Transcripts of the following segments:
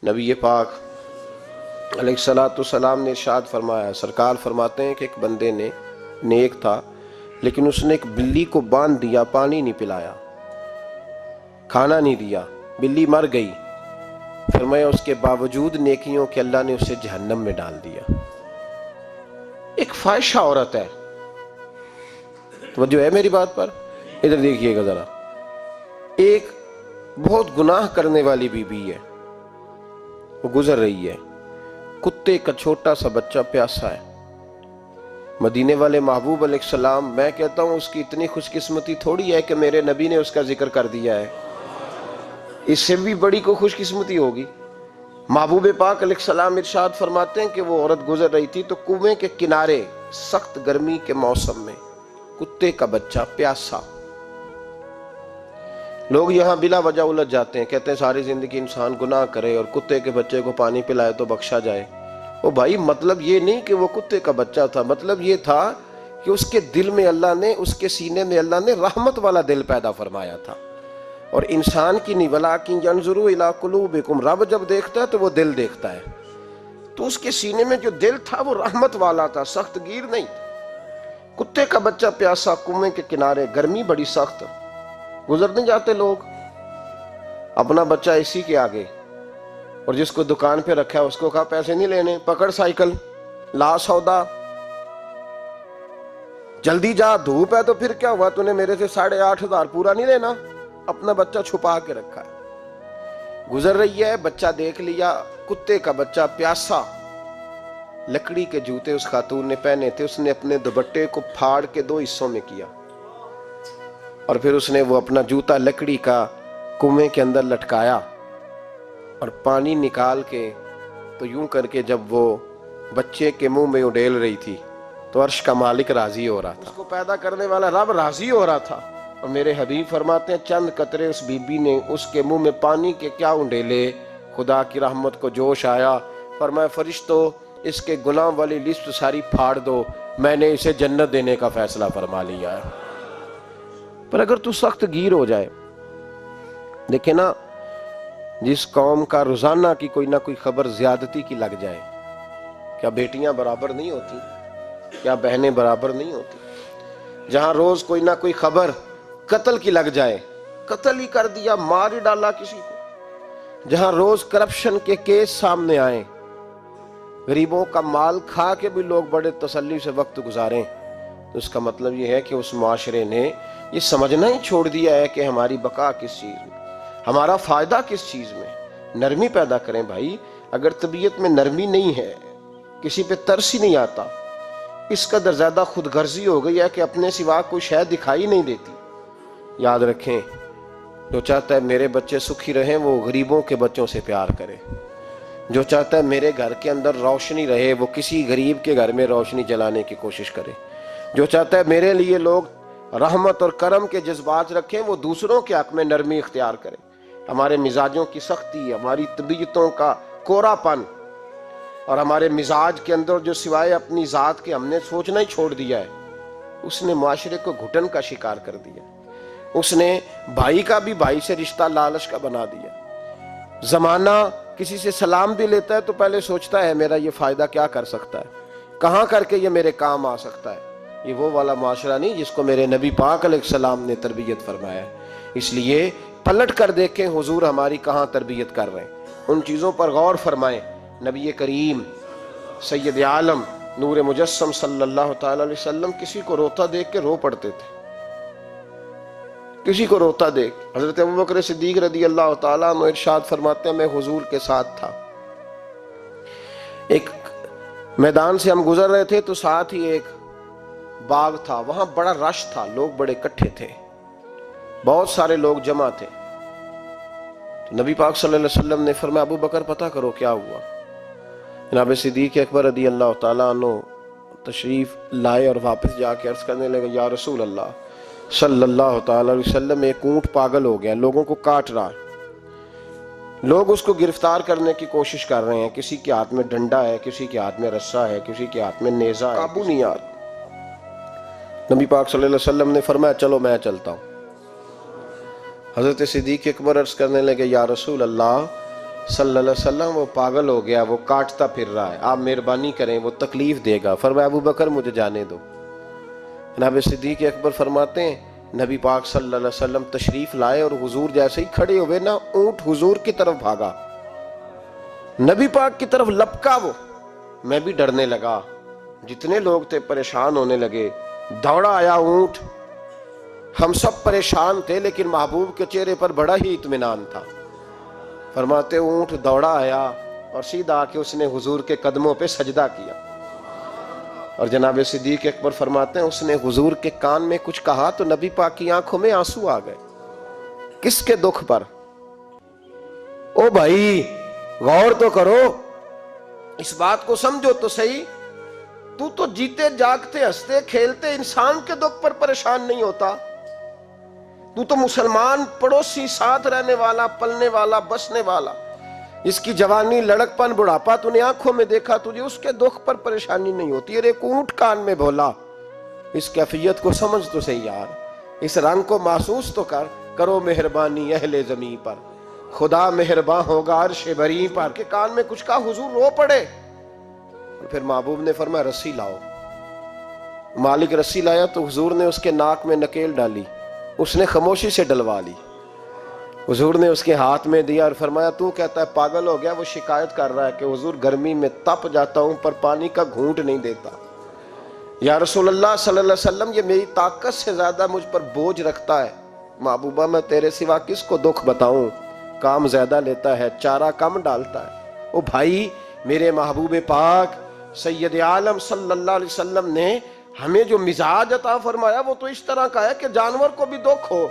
نبی پاک علیہ السلام نے ارشاد فرمایا، سرکار فرماتے ہیں کہ ایک بندے نے نیک تھا لیکن اس نے ایک بلی کو باندھ دیا، پانی نہیں پلایا، کھانا نہیں دیا، بلی مر گئی، فرمایا اس کے باوجود نیکیوں کے اللہ نے اسے جہنم میں ڈال دیا۔ ایک فاحشہ عورت ہے، توجہ ہے میری بات پر؟ ادھر دیکھیے گا ذرا، ایک بہت گناہ کرنے والی بی بی ہے، وہ گزر رہی ہے، کتے کا چھوٹا سا بچہ پیاسا ہے، مدینے والے محبوب علیہ السلام، میں کہتا ہوں اس کی اتنی خوش قسمتی تھوڑی ہے کہ میرے نبی نے اس کا ذکر کر دیا ہے، اس سے بھی بڑی کوئی خوش قسمتی ہوگی۔ محبوب پاک علیہ السلام ارشاد فرماتے ہیں کہ وہ عورت گزر رہی تھی تو کنویں کے کنارے سخت گرمی کے موسم میں کتے کا بچہ پیاسا، لوگ یہاں بلا وجہ الجھ جاتے ہیں، کہتے ہیں ساری زندگی انسان گناہ کرے اور کتے کے بچے کو پانی پلائے تو بخشا جائے۔ او بھائی، مطلب یہ نہیں کہ وہ کتے کا بچہ تھا، مطلب یہ تھا کہ اس کے دل میں اللہ نے، اس کے سینے میں اللہ نے رحمت والا دل پیدا فرمایا تھا، اور انسان کی نہیں، وَلَٰكِنْ يَنْظُرُ إِلَىٰ قُلُوبِكُمْ، رب جب دیکھتا ہے تو وہ دل دیکھتا ہے، تو اس کے سینے میں جو دل تھا وہ رحمت والا تھا، سخت گیر نہیں تھا۔ کتے کا بچہ پیاسا، کنویں کے کنارے، گرمی بڑی سخت، گزر نہیں جاتے لوگ، اپنا بچہ اسی کے آگے، اور جس کو دکان پہ رکھا ہے اس کو کہا پیسے نہیں لینے، پکڑ سائیکل، لا سودا، جلدی جا، دھوپ ہے تو پھر کیا ہوا، تو نے میرے سے 8,500 پورا نہیں لینا، اپنا بچہ چھپا کے رکھا ہے، گزر رہی ہے، بچہ دیکھ لیا، کتے کا بچہ پیاسا، لکڑی کے جوتے اس خاتون نے پہنے تھے، اس نے اپنے دوپٹے کو پھاڑ کے 2 حصوں میں کیا، اور پھر اس نے وہ اپنا جوتا لکڑی کا کنویں کے اندر لٹکایا، اور پانی نکال کے تو یوں کر کے جب وہ بچے کے منہ میں اڈیل رہی تھی تو عرش کا مالک راضی ہو رہا تھا، اس کو پیدا کرنے والا رب راضی ہو رہا تھا، اور میرے حبیب فرماتے ہیں چند قطرے اس بی بی نے اس کے منہ میں پانی کے کیا اڈیلے، خدا کی رحمت کو جوش آیا، فرمایا فرشتو اس کے گناہ والی لسٹ ساری پھاڑ دو، میں نے اسے جنت دینے کا فیصلہ فرما لیا ہے۔ پر اگر تو سخت گیر ہو جائے، دیکھیں نا، جس قوم کا روزانہ کی کوئی نہ کوئی خبر زیادتی کی لگ جائے، کیا بیٹیاں برابر نہیں ہوتی؟ کیا بہنیں برابر نہیں ہوتی؟ جہاں روز کوئی نہ کوئی خبر قتل کی لگ جائے، قتل ہی کر دیا، مار ہی ڈالا کسی کو، جہاں روز کرپشن کے کیس سامنے آئیں، غریبوں کا مال کھا کے بھی لوگ بڑے تسلی سے وقت گزاریں، تو اس کا مطلب یہ ہے کہ اس معاشرے نے یہ سمجھنا ہی چھوڑ دیا ہے کہ ہماری بقا کس چیز میں، ہمارا فائدہ کس چیز میں۔ نرمی پیدا کریں بھائی، اگر طبیعت میں نرمی نہیں ہے، کسی پہ ترس ہی نہیں آتا، اس قدر زیادہ خود غرضی ہو گئی ہے کہ اپنے سوا کوئی شے دکھائی نہیں دیتی۔ یاد رکھیں، جو چاہتا ہے میرے بچے سکھی رہیں وہ غریبوں کے بچوں سے پیار کرے، جو چاہتا ہے میرے گھر کے اندر روشنی رہے وہ کسی غریب کے گھر میں روشنی جلانے کی کوشش کرے، جو چاہتا ہے میرے لیے لوگ رحمت اور کرم کے جذبات رکھیں وہ دوسروں کے حق میں نرمی اختیار کریں۔ ہمارے مزاجوں کی سختی، ہماری طبیعتوں کا کورا پن، اور ہمارے مزاج کے اندر جو سوائے اپنی ذات کے ہم نے سوچنا ہی چھوڑ دیا ہے، اس نے معاشرے کو گھٹن کا شکار کر دیا، اس نے بھائی کا بھی بھائی سے رشتہ لالچ کا بنا دیا۔ زمانہ کسی سے سلام بھی لیتا ہے تو پہلے سوچتا ہے میرا یہ فائدہ کیا کر سکتا ہے، کہاں کر کے یہ میرے کام آ سکتا ہے۔ یہ وہ والا معاشرہ نہیں جس کو میرے نبی پاک علیہ السلام نے تربیت فرمایا ہے۔ اس لیے پلٹ کر دیکھیں حضور ہماری کہاں تربیت کر رہے ہیں، ان چیزوں پر غور فرمائیں۔ نبی کریم سید عالم نور مجسم صلی اللہ تعالی علیہ وسلم کسی کو روتا دیکھ کے رو پڑتے تھے، کسی کو روتا دیکھ۔ حضرت ابوبکر صدیق رضی اللہ تعالیٰ عنہ ارشاد فرماتے ہیں میں حضور کے ساتھ تھا، ایک میدان سے ہم گزر رہے تھے تو ساتھ ہی ایک باغ تھا، وہاں بڑا رش تھا، لوگ بڑے اکٹھے تھے، بہت سارے لوگ جمع تھے۔ تو نبی پاک صلی اللہ علیہ وسلم نے فرمایا ابو بکر پتہ کرو کیا ہوا۔ جناب صدیق اکبر رضی اللہ تعالیٰ عنہ تشریف لائے اور واپس جا کے عرض کرنے لگے یا رسول اللہ صلی اللہ تعالیٰ علیہ وسلم، ایک اونٹ پاگل ہو گیا، لوگوں کو کاٹ رہا ہے، لوگ اس کو گرفتار کرنے کی کوشش کر رہے ہیں، کسی کے ہاتھ میں ڈنڈا ہے، کسی کے ہاتھ میں رسا ہے، کسی کے ہاتھ میں نیزہ ہے، قابو نہیں آتا۔ نبی پاک صلی اللہ علیہ وسلم نے فرمایا چلو میں چلتا ہوں۔ حضرت صدیق اکبر عرض کرنے لگے یا رسول اللہ صلی اللہ علیہ وسلم وہ پاگل ہو گیا، وہ کاٹتا پھر رہا ہے، آپ مہربانی کریں، وہ تکلیف دے گا۔ فرمایا ابو بکر مجھے جانے دو۔ جناب صدیق اکبر فرماتے ہیں نبی پاک صلی اللہ علیہ وسلم تشریف لائے اور حضور جیسے ہی کھڑے ہوئے نا، اونٹ حضور کی طرف بھاگا، نبی پاک کی طرف لپکا وہ۔ میں بھی ڈرنے لگا، جتنے لوگ تھے پریشان ہونے لگے، دوڑا آیا اونٹ۔ ہم سب پریشان تھے لیکن محبوب کے چہرے پر بڑا ہی اطمینان تھا۔ فرماتے اونٹ دوڑا آیا اور سیدھا آ کے اس نے حضور کے قدموں پہ سجدہ کیا، اور جناب صدیق اکبر فرماتے ہیں اس نے حضور کے کان میں کچھ کہا تو نبی پاک کی آنکھوں میں آنسو آ گئے۔ کس کے دکھ پر؟ او بھائی غور تو کرو، اس بات کو سمجھو تو صحیح، تو جیتے جاگتے ہنستے کھیلتے انسان کے دکھ پر پریشان نہیں ہوتا؟ تو مسلمان پڑوسی ساتھ رہنے والا، پلنے والا، بسنے والا، اس کی جوانی، لڑکپن، بڑھاپا تو نے آنکھوں میں دیکھا، تجھے اس کے دکھ پر پریشانی نہیں ہوتی؟ ارے ایک اونٹ کان میں بولا، اس کیفیت کو سمجھ تو صحیح یار، اس رنگ کو محسوس تو کرو مہربانی اہل زمین پر، خدا مہربان ہوگا عرش بری پر۔ کے کان میں کچھ کہا، حضور رو پڑے۔ پھر محبوب نے فرمایا رسی لاؤ۔ مالک رسی لایا تو حضور نے اس کے ناک میں نکیل ڈالی، اس نے خاموشی سے ڈلوا لی۔ حضور نے اس کے ہاتھ میں دیا اور فرمایا تو کہتا ہے پاگل ہو گیا؟ وہ شکایت کر رہا ہے کہ حضور گرمی میں تپ جاتا ہوں پر پانی کا گھونٹ نہیں دیتا۔ یا رسول اللہ صلی اللہ علیہ وسلم یہ میری طاقت سے زیادہ مجھ پر بوجھ رکھتا ہے، محبوبہ میں تیرے سوا کس کو دکھ بتاؤں؟ کام زیادہ لیتا ہے، چارہ کم ڈالتا ہے۔ او بھائی، میرے محبوب پاک سید عالم صلی اللہ علیہ وسلم نے ہمیں جو مزاج عطا فرمایا وہ تو اس طرح کا ہے کہ جانور کو بھی دکھ ہو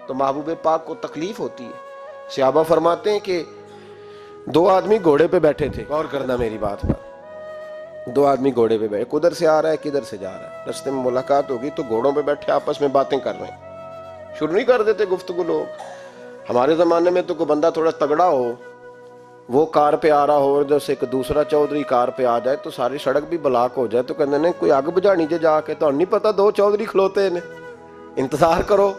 تو محبوب پاک کو تکلیف ہوتی ہے۔ صحابہ فرماتے ہیں کہ دو آدمی گھوڑے پہ بیٹھے تھے، غور کرنا میری بات پر، دو آدمی گھوڑے پہ بیٹھے، کدھر سے آ رہا ہے کدھر سے جا رہا ہے، رستے میں ملاقات ہوگی تو گھوڑوں پہ بیٹھے آپس میں باتیں کر رہے ہیں، شروع نہیں کر دیتے گفتگو لوگ۔ ہمارے زمانے میں تو کوئی بندہ تھوڑا تگڑا ہو، وہ کار پہ آ رہا ہو اور جیسے ایک دوسرا چودھری کار پہ آ جائے تو ساری سڑک بھی بلاک ہو جائے تو کہنے نے کوئی آگ بجھانی جا کے، تو نہیں پتا دو چودھری کھلوتے ہیں، انتظار کرو،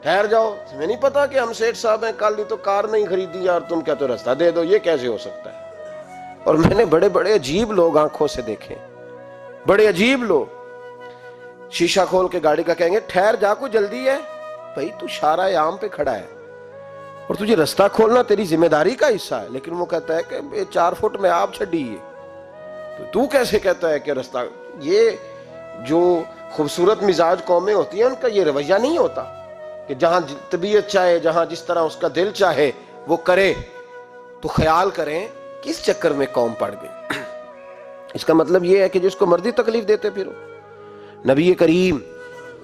ٹھہر جاؤ، ہمیں نہیں پتا کہ ہم سیٹھ صاحب ہیں، کل نہیں تو کار نہیں خریدی یار، تم کیا تو راستہ دے دو، یہ کیسے ہو سکتا ہے؟ اور میں نے بڑے بڑے عجیب لوگ آنکھوں سے دیکھے، بڑے عجیب لوگ شیشہ کھول کے گاڑی کا کہیں گے ٹھہر جا، کوئی جلدی ہے؟ بھائی تو شارع عام پہ کھڑا ہے اور تجھے رستہ کھولنا تیری ذمہ داری کا حصہ ہے، لیکن وہ کہتا ہے کہ 4 فٹ میں آپ چھڑیے، تو کیسے کہتا ہے کہ رستہ؟ یہ جو خوبصورت مزاج قومیں ہوتی ہیں ان کا یہ رویہ نہیں ہوتا کہ جہاں طبیعت چاہے، جہاں جس طرح اس کا دل چاہے وہ کرے۔ تو خیال کریں کس چکر میں قوم پڑ گئی۔ اس کا مطلب یہ ہے کہ جس کو مرضی تکلیف دیتے پھرو۔ نبی کریم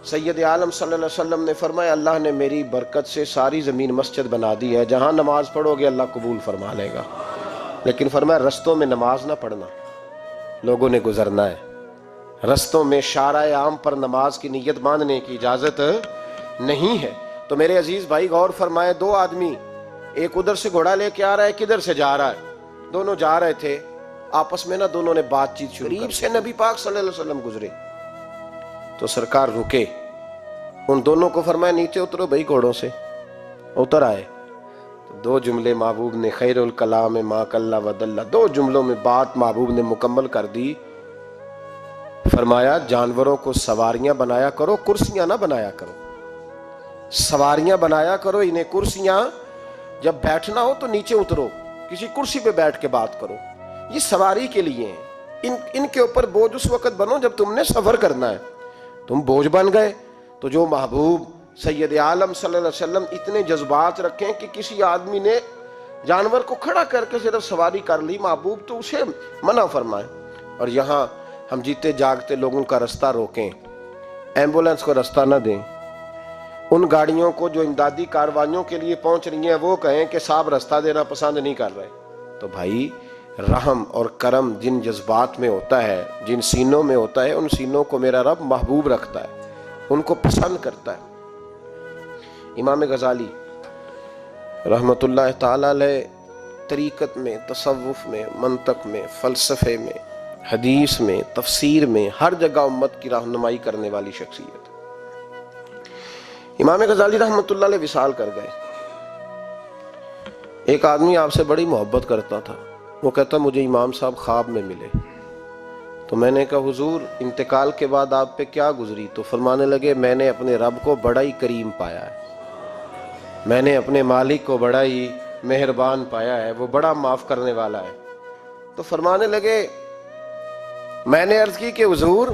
سید عالم صلی اللہ علیہ وسلم نے فرمایا اللہ نے میری برکت سے ساری زمین مسجد بنا دی ہے، جہاں نماز پڑھو گے اللہ قبول فرما لے گا، لیکن فرمایا رستوں میں نماز نہ پڑھنا، لوگوں نے گزرنا ہے، رستوں میں شارع عام پر نماز کی نیت باندھنے کی اجازت نہیں ہے۔ تو میرے عزیز بھائی غور فرمائے، دو آدمی، ایک ادھر سے گھوڑا لے کے آ رہا ہے، کدھر سے جا رہا ہے، دونوں جا رہے تھے، آپس میں دونوں نے بات چیت شروع، قریب سے نبی پاک صلی اللہ علیہ وسلم گزرے تو سرکار رکے، ان دونوں کو فرمایا نیچے اترو بھائی گھوڑوں سے، اتر آئے تو 2 جملے محبوب نے، خیر الکلام ما قل و دل، 2 جملوں میں بات محبوب نے مکمل کر دی۔ فرمایا جانوروں کو سواریاں بنایا کرو، کرسیاں نہ بنایا کرو، سواریاں بنایا کرو انہیں، کرسیاں جب بیٹھنا ہو تو نیچے اترو، کسی کرسی پہ بیٹھ کے بات کرو، یہ سواری کے لیے ہیں، ان کے اوپر بوجھ اس وقت بنو جب تم نے سفر کرنا ہے، تم بوجھ بن گئے۔ تو جو محبوب سید عالم صلی اللہ علیہ وسلم اتنے جذبات رکھیں کہ کسی آدمی نے جانور کو کھڑا کر کے صرف سواری کر لی، محبوب تو اسے منع فرمائے۔ اور یہاں ہم جیتے جاگتے لوگوں کا رستہ روکیں، ایمبولنس کو رستہ نہ دیں، ان گاڑیوں کو جو امدادی کاروائیوں کے لیے پہنچ رہی ہیں وہ کہیں کہ صاحب رستہ دینا پسند نہیں کر رہے۔ تو بھائی رحم اور کرم جن جذبات میں ہوتا ہے، جن سینوں میں ہوتا ہے، ان سینوں کو میرا رب محبوب رکھتا ہے، ان کو پسند کرتا ہے۔ امام غزالی رحمت اللہ تعالی علیہ طریقت میں، تصوف میں، منطق میں، فلسفے میں، حدیث میں، تفسیر میں، ہر جگہ امت کی رہنمائی کرنے والی شخصیت۔ امام غزالی رحمت اللہ علیہ وصال کر گئے، ایک آدمی آپ سے بڑی محبت کرتا تھا، وہ کہتا مجھے امام صاحب خواب میں ملے، تو میں نے کہا حضور انتقال کے بعد آپ پہ کیا گزری؟ تو فرمانے لگے میں نے اپنے رب کو بڑا ہی کریم پایا ہے، میں نے اپنے مالک کو بڑا ہی مہربان پایا ہے، وہ بڑا معاف کرنے والا ہے۔ تو فرمانے لگے، میں نے عرض کی کہ حضور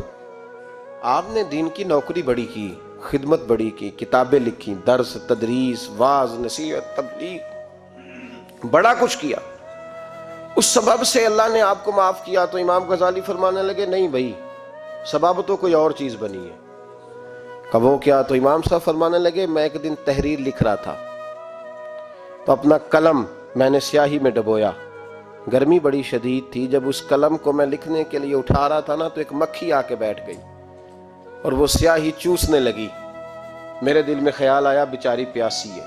آپ نے دین کی نوکری بڑی کی، خدمت بڑی کی، کتابیں لکھی، درس، تدریس، واعظ، نصیحت، تبلیغ، بڑا کچھ کیا، اس سبب سے اللہ نے آپ کو معاف کیا۔ تو امام غزالی فرمانے لگے نہیں بھائی، سبب تو کوئی اور چیز بنی ہے۔ کہا وہ کیا؟ تو امام صاحب فرمانے لگے میں ایک دن تحریر لکھ رہا تھا تو اپنا قلم میں نے سیاہی میں ڈبویا، گرمی بڑی شدید تھی، جب اس قلم کو میں لکھنے کے لیے اٹھا رہا تھا نا تو ایک مکھی آ کے بیٹھ گئی اور وہ سیاہی چوسنے لگی۔ میرے دل میں خیال آیا بیچاری پیاسی ہے،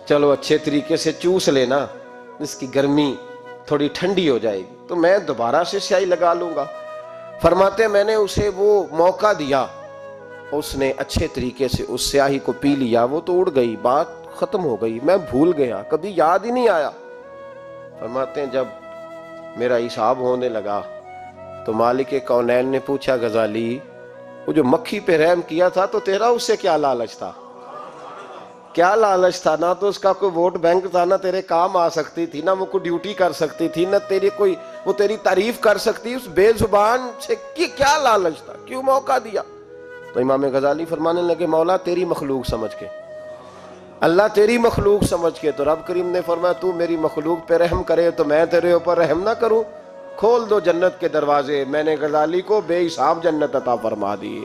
چلو اچھے طریقے سے چوس لینا، اس کی گرمی تھوڑی ٹھنڈی ہو جائے گی تو میں دوبارہ سے سیاہی لگا لوں گا۔ فرماتے میں نے اسے وہ موقع دیا، اس نے اچھے طریقے سے اس سیاہی کو پی لیا، وہ تو اڑ گئی، بات ختم ہو گئی، میں بھول گیا، کبھی یاد ہی نہیں آیا۔ فرماتے ہیں جب میرا حساب ہونے لگا تو مالک کونین نے پوچھا غزالی وہ جو مکھی پہ رحم کیا تھا تو تیرا اس سے کیا لالچ تھا؟ کیا لالچ تھا؟ نہ تو اس کا کوئی ووٹ بینک تھا، نہ تیرے کام آ سکتی تھی، نہ وہ کوئی ڈیوٹی کر سکتی تھی، نہ تیری کوئی وہ تیری تعریف کر سکتی، اس بے زبان سے کیا لالچ تھا؟ کیوں موقع دیا؟ تو امام غزالی فرمانے لگے مولا تیری مخلوق سمجھ کے، اللہ تیری مخلوق سمجھ کے۔ تو رب کریم نے فرمایا تو میری مخلوق پہ رحم کرے تو میں تیرے اوپر رحم نہ کروں؟ کھول دو جنت کے دروازے، میں نے غزالی کو بے حساب جنت عطا فرما دی۔